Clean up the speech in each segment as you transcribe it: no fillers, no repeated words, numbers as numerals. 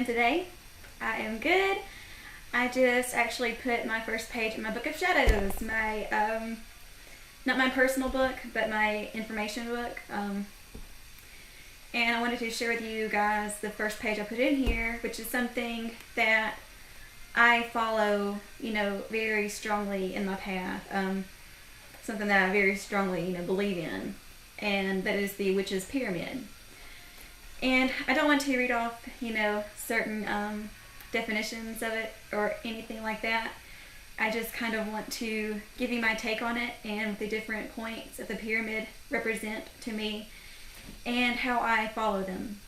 today? I am good. I just actually put my first page in my book of shadows, my not my personal book, but my information book. And I wanted to share with you guys the first page I put in here, which is something that I follow, very strongly in my path. Something that I very strongly, believe in, and that is the witch's pyramid. And I don't want to read off, certain definitions of it or anything like that. I just kind of want to give you my take on it and what the different points of the pyramid represent to me and how I follow them.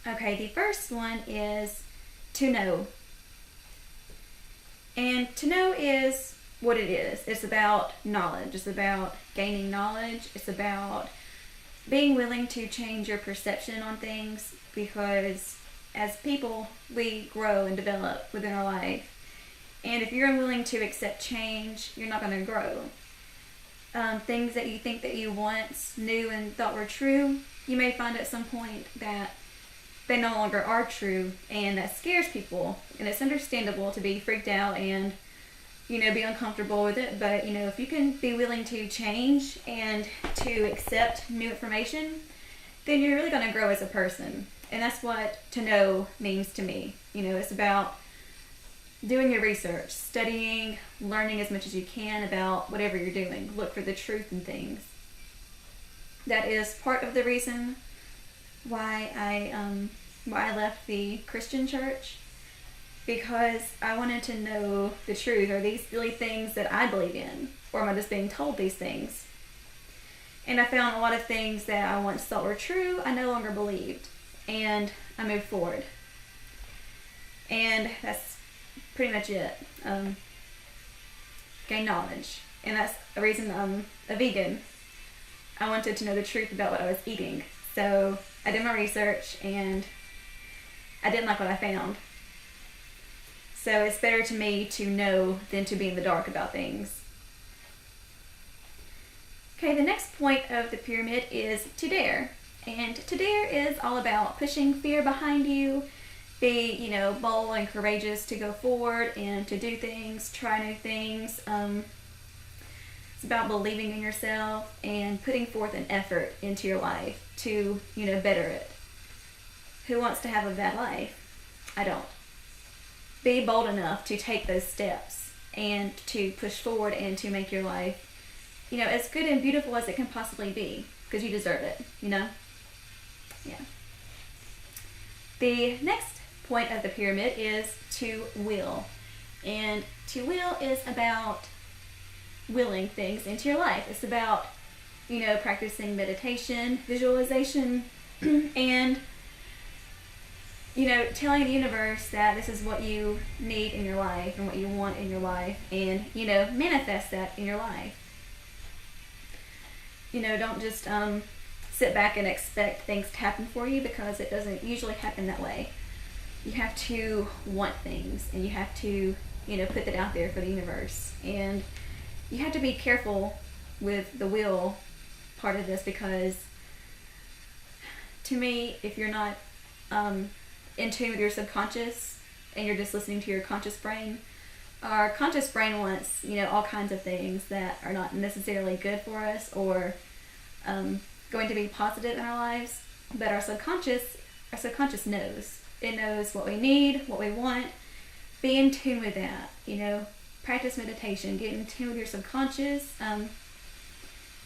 Okay, the first one is to know. And to know is what it is. It's about knowledge. It's about gaining knowledge. It's about being willing to change your perception on things, because as people, we grow and develop within our life. And if you're unwilling to accept change, you're not going to grow. Things that you think that you once knew and thought were true, you may find at some point that they no longer are true, and that scares people. And it's understandable to be freaked out and be uncomfortable with it, but if you can be willing to change and to accept new information, then you're really going to grow as a person. And that's what to know means to me. It's about doing your research, studying, learning as much as you can about whatever you're doing. Look for the truth in things. That is part of the reason why I left the Christian church, because I wanted to know the truth. Are these really things that I believe in? Or am I just being told these things? And I found a lot of things that I once thought were true, I no longer believed. And I moved forward. And that's pretty much it. Gain knowledge. And that's the reason I'm a vegan. I wanted to know the truth about what I was eating. So I did my research and I didn't like what I found. So it's better to me to know than to be in the dark about things. Okay, the next point of the pyramid is to dare. And to dare is all about pushing fear behind you. Be, bold and courageous to go forward and to do things, try new things. It's about believing in yourself and putting forth an effort into your life to, better it. Who wants to have a bad life? I don't. Be bold enough to take those steps and to push forward and to make your life, as good and beautiful as it can possibly be, because you deserve it, Yeah. The next point of the pyramid is to will. And to will is about willing things into your life. It's about, practicing meditation, visualization, and telling the universe that this is what you need in your life and what you want in your life, and, manifest that in your life. Don't just sit back and expect things to happen for you, because it doesn't usually happen that way. You have to want things, and you have to, put that out there for the universe. And you have to be careful with the will part of this, because to me, if you're not in tune with your subconscious and you're just listening to your conscious brain, our conscious brain wants all kinds of things that are not necessarily good for us or going to be positive in our lives, but our subconscious knows. It knows what we need, what we want. Be in tune with that. Practice meditation, get in tune with your subconscious.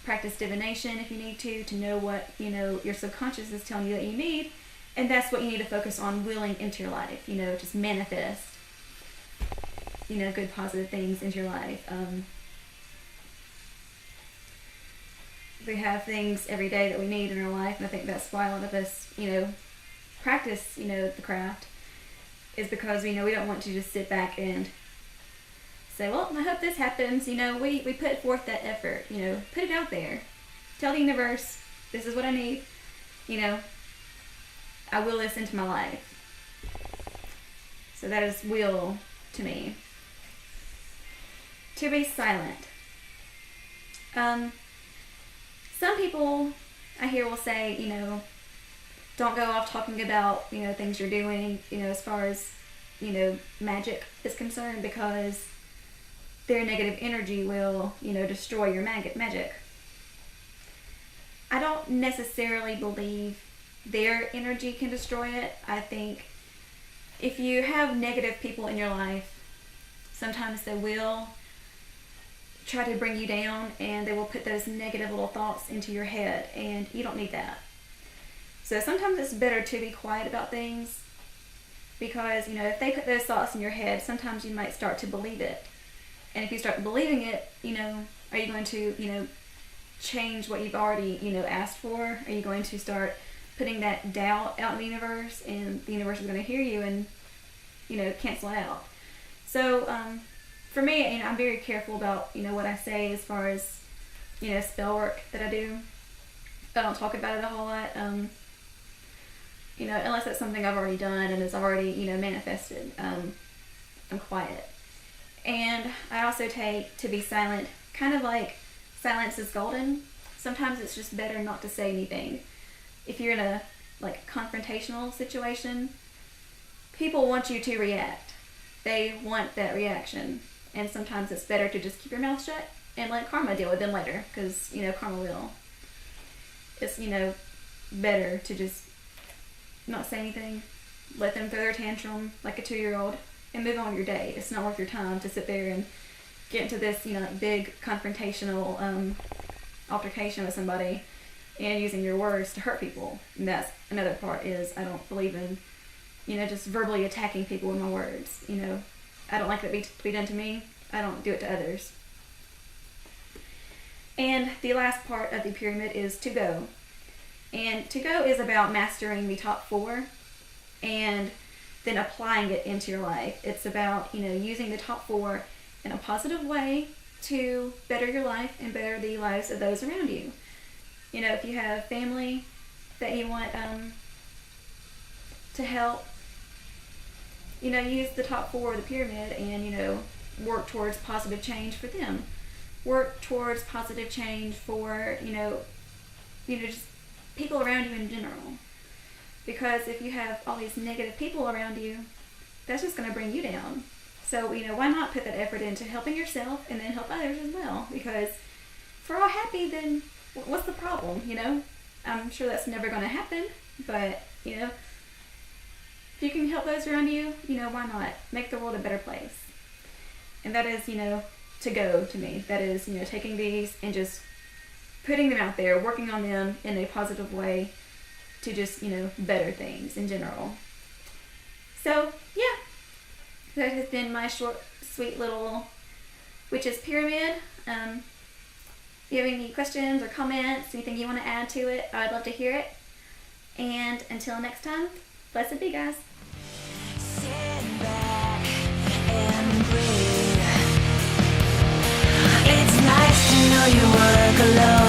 Practice divination if you need to know what your subconscious is telling you that you need. And that's what you need to focus on willing into your life. Just manifest, good positive things into your life. We have things every day that we need in our life, and I think that's why a lot of us, practice, the craft, is because, we don't want to just sit back and say, well, I hope this happens. We put forth that effort, put it out there. Tell the universe, this is what I need, I will this into my life. So that is will to me. To be silent. Some people I hear will say, Don't go off talking about, things you're doing, as far as, magic is concerned, because their negative energy will, destroy your magic. I don't necessarily believe their energy can destroy it. I think if you have negative people in your life, sometimes they will try to bring you down, and they will put those negative little thoughts into your head, and you don't need that. So sometimes it's better to be quiet about things, because, if they put those thoughts in your head, sometimes you might start to believe it. And if you start believing it, are you going to, change what you've already, asked for? Are you going to start putting that doubt out in the universe, and the universe is going to hear you and, cancel it out? So, for me, I'm very careful about, what I say as far as, spell work that I do. I don't talk about it a whole lot, unless it's something I've already done and is already, manifested. I'm quiet. And I also take to be silent, kind of like silence is golden. Sometimes it's just better not to say anything. If you're in a, confrontational situation, people want you to react. They want that reaction. And sometimes it's better to just keep your mouth shut and let karma deal with them later, because, karma will. It's, better to just not say anything, let them throw their tantrum like a 2-year-old, and move on your day. It's not worth your time to sit there and get into this, big confrontational altercation with somebody and using your words to hurt people. And that's another part, is I don't believe in, just verbally attacking people with my words. I don't like that to be done to me. I don't do it to others. And the last part of the pyramid is to go. And to go is about mastering the top 4 and then applying it into your life. It's about, using the top 4 in a positive way to better your life and better the lives of those around you. If you have family that you want to help, use the top 4 of the pyramid and, work towards positive change for them. Work towards positive change for, just people around you in general. Because if you have all these negative people around you, that's just going to bring you down. So, why not put that effort into helping yourself and then help others as well? Because if we're all happy, then what's the problem, I'm sure that's never going to happen, but, if you can help those around you, why not? Make the world a better place. And that is, to go to me. That is, taking these and just putting them out there, working on them in a positive way to just, better things in general. So, yeah. That has been my short, sweet little witch's pyramid. If you have any questions or comments, anything you want to add to it, I'd love to hear it. And until next time, blessed be, guys. Sit back and breathe. It's nice to know you work alone.